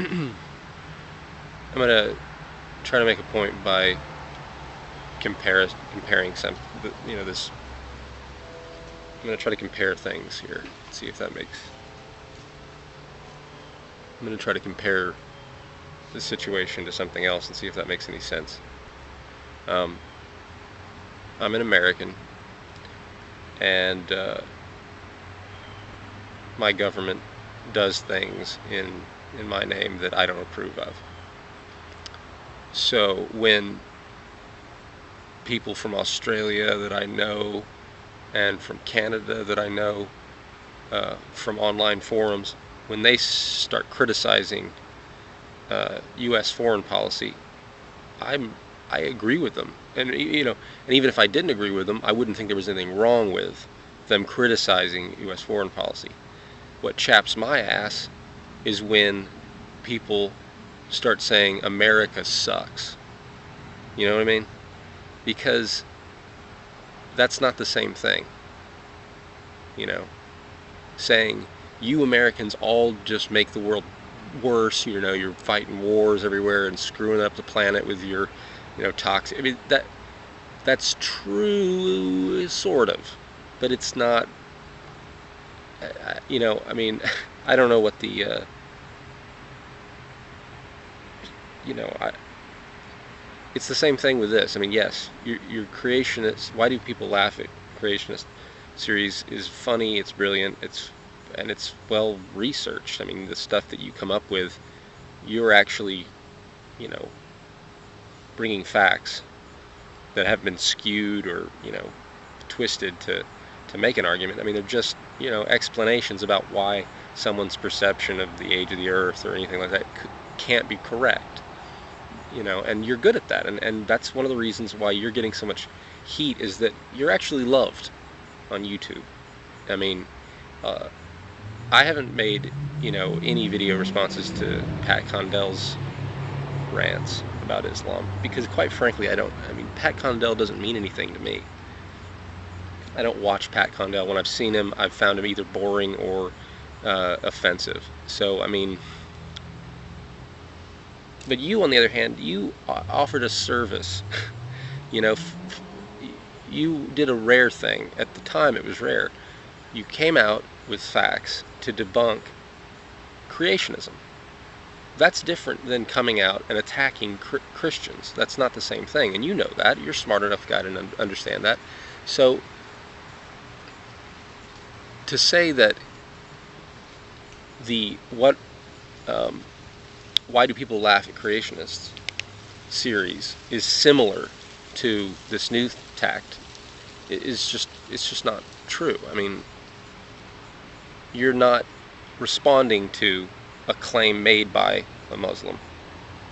I'm gonna try to make a point by comparing some, this. I'm gonna try to compare things here. See if that makes. I'm gonna try to compare the situation to something else and see if that makes any sense. I'm an American, and my government does things in my name that I don't approve of. So when people from Australia that I know and from Canada that I know from online forums, when they start criticizing U.S. foreign policy, I agree with them, and and even if I didn't agree with them, I wouldn't think there was anything wrong with them criticizing U.S. foreign policy. What chaps my ass is when people start saying America sucks. You know what I mean? Because that's not the same thing. Saying you Americans all just make the world worse. You're fighting wars everywhere and screwing up the planet with your, toxic. I mean, that's true, sort of, but it's not. I mean, I don't know what the. It's the same thing with this. I mean, yes, your creationist. Why do people laugh at creationist series? Is funny. It's brilliant. It's well researched. I mean, the stuff that you come up with, you're actually, bringing facts that have been skewed or twisted to make an argument. I mean, they're just explanations about why someone's perception of the age of the Earth or anything like that can't be correct. And you're good at that, and that's one of the reasons why you're getting so much heat, is that you're actually loved on YouTube. I mean, I haven't made any video responses to Pat Condell's rants about Islam because, quite frankly, I mean, Pat Condell doesn't mean anything to me. I don't watch Pat Condell. When I've seen him, I've found him either boring or offensive. So, I mean, but you, on the other hand, you offered a service. You did a rare thing. At the time, it was rare. You came out with facts to debunk creationism. That's different than coming out and attacking Christians. That's not the same thing, and you know that. You're a smart enough guy to understand that. So, to say that why do people laugh at creationists series is similar to this new tact, it's just not true. I mean, you're not responding to a claim made by a Muslim.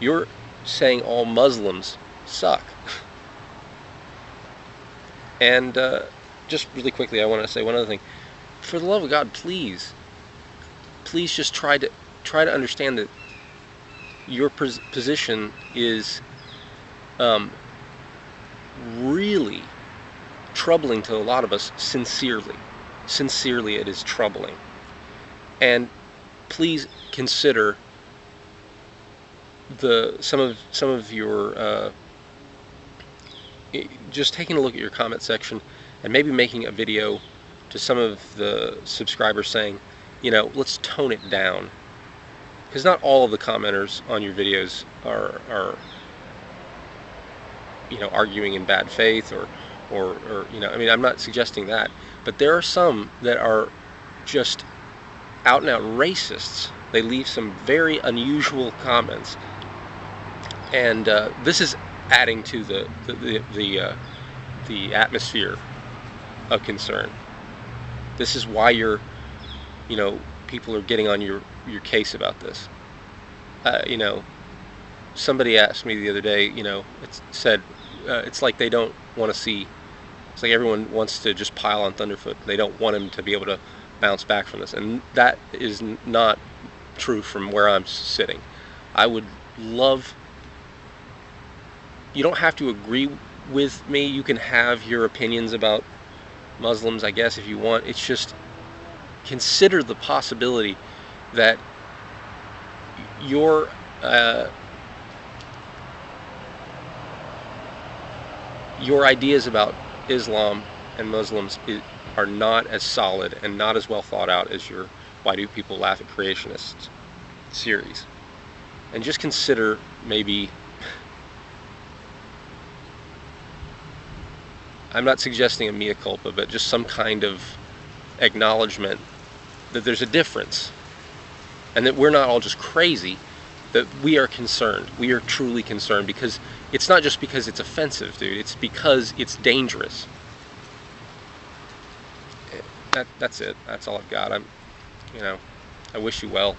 You're saying all Muslims suck. And just really quickly, I want to say one other thing. For the love of God, please just try to understand that your position is really troubling to a lot of us. Sincerely, it is troubling. And please consider some of your just taking a look at your comment section and maybe making a video to some of the subscribers saying, let's tone it down, because not all of the commenters on your videos are arguing in bad faith or I mean, I'm not suggesting that, but there are some that are just out and out racists. They leave some very unusual comments, and this is adding to the atmosphere of concern. This is why people are getting on your case about this. Somebody asked me the other day, it said it's like they don't want to see. It's like everyone wants to just pile on Thunderfoot. They don't want him to be able to bounce back from this, and that is not true from where I'm sitting. I would love. You don't have to agree with me. You can have your opinions about Muslims, I guess, if you want. It's just consider the possibility that your your ideas about Islam and Muslims are not as solid and not as well thought out as your Why Do People Laugh at Creationists series. And just consider maybe, I'm not suggesting a mea culpa, but just some kind of acknowledgement that there's a difference and that we're not all just crazy, that we are concerned. We are truly concerned, because it's not just because it's offensive, dude. It's because it's dangerous. That's it. That's all I've got. I wish you well.